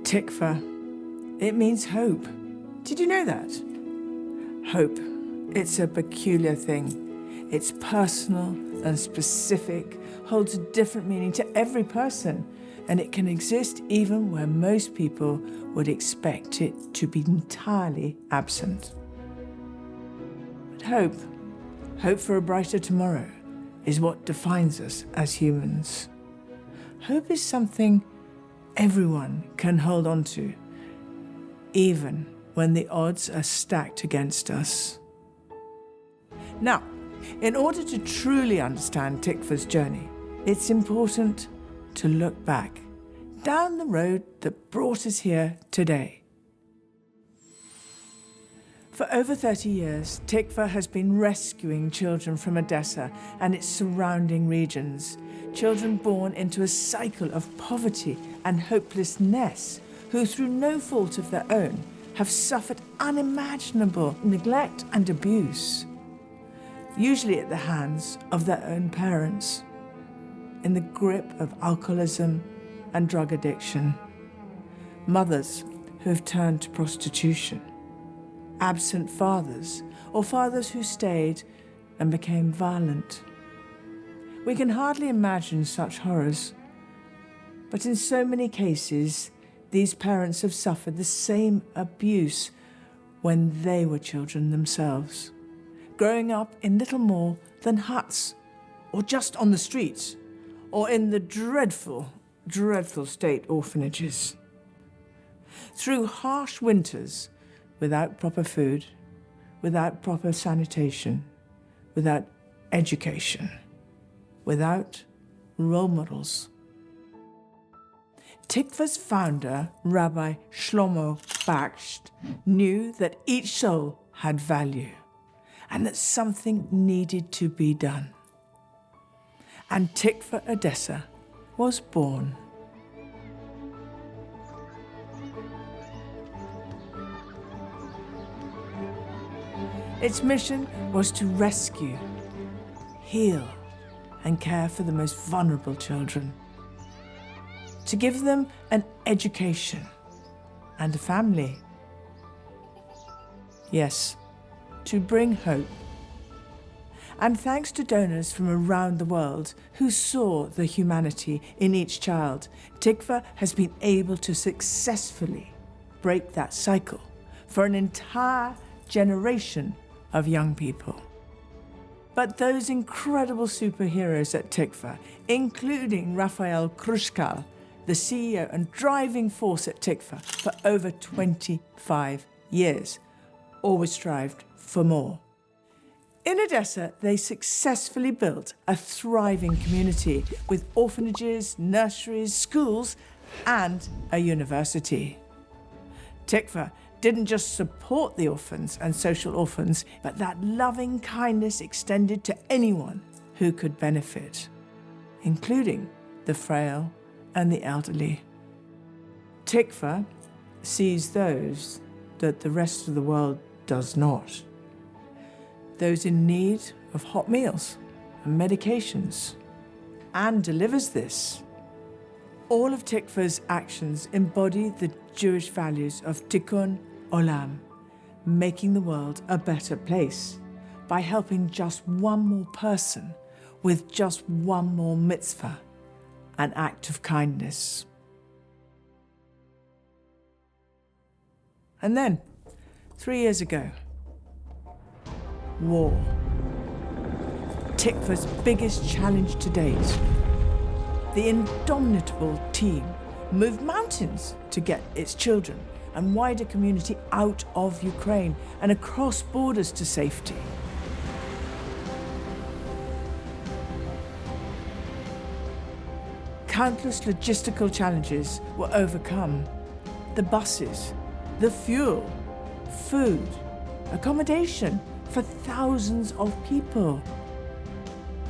Tikva, it means hope. Did you know that? Hope, it's a peculiar thing. It's personal and specific, holds a different meaning to every person, and it can exist even where most people would expect it to be entirely absent. But hope for a brighter tomorrow, is what defines us as humans. Hope is something everyone can hold on to, even when the odds are stacked against us. Now, in order to truly understand Tikva's journey, it's important to look back, down the road that brought us here today. For over 30 years, Tikva has been rescuing children from Odessa and its surrounding regions, children born into a cycle of poverty and hopelessness, who through no fault of their own have suffered unimaginable neglect and abuse, usually at the hands of their own parents, in the grip of alcoholism and drug addiction, mothers who have turned to prostitution, absent fathers, or fathers who stayed and became violent. We can hardly imagine such horrors, but in so many cases, these parents have suffered the same abuse when they were children themselves, growing up in little more than huts, or just on the streets, or in the dreadful, dreadful state orphanages. Through harsh winters, without proper food, without proper sanitation, without education, without role models. Tikva's founder, Rabbi Shlomo Bakst, knew that each soul had value and that something needed to be done. And Tikva Odessa was born. Its mission was to rescue, heal, and care for the most vulnerable children, to give them an education and a family. Yes, to bring hope. And thanks to donors from around the world who saw the humanity in each child, Tikva has been able to successfully break that cycle for an entire generation of young people. But those incredible superheroes at Tikva, including Raphael Krushkal, the CEO and driving force at Tikva for over 25 years, always strived for more. In Odessa, they successfully built a thriving community with orphanages, nurseries, schools, and a university. Tikva didn't just support the orphans and social orphans, but that loving kindness extended to anyone who could benefit, including the frail and the elderly. Tikva sees those that the rest of the world does not. Those in need of hot meals and medications, and delivers this. All of Tikva's actions embody the Jewish values of tikkun olam, making the world a better place by helping just one more person with just one more mitzvah, an act of kindness. And then, 3 years ago, war. Tikva's biggest challenge to date. The indomitable team moved mountains to get its children and wider community out of Ukraine and across borders to safety. Countless logistical challenges were overcome. The buses, the fuel, food, accommodation for thousands of people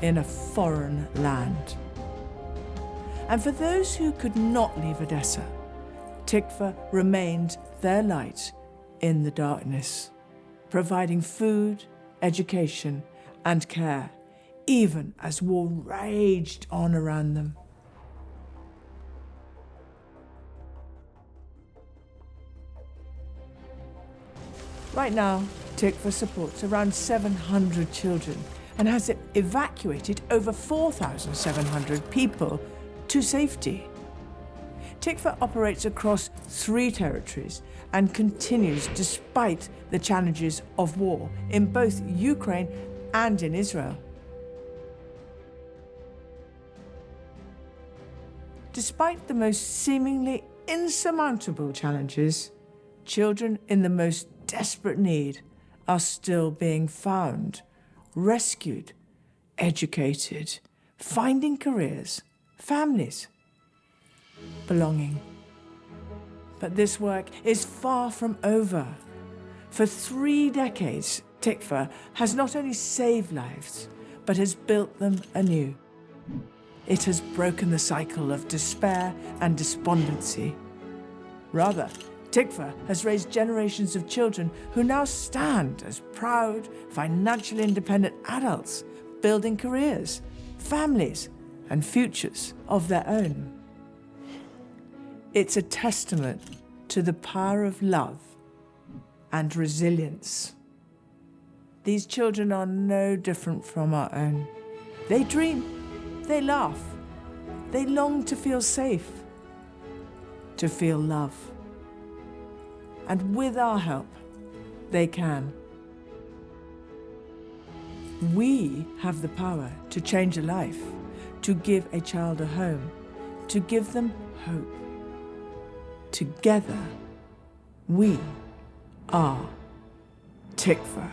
in a foreign land. And for those who could not leave Odessa, Tikva remained their light in the darkness, providing food, education, and care, even as war raged on around them. Right now, Tikva supports around 700 children and has evacuated over 4,700 people to safety. Tikva operates across 3 territories and continues despite the challenges of war in both Ukraine and in Israel. Despite the most seemingly insurmountable challenges, children in the most desperate need are still being found, rescued, educated, finding careers, families, belonging. But this work is far from over. For 3 decades, Tikva has not only saved lives, but has built them anew. It has broken the cycle of despair and despondency. Rather, Tikva has raised generations of children who now stand as proud, financially independent adults, building careers, families, and futures of their own. It's a testament to the power of love and resilience. These children are no different from our own. They dream, they laugh, they long to feel safe, to feel love. And with our help, they can. We have the power to change a life, to give a child a home, to give them hope. Together, we are Tikva.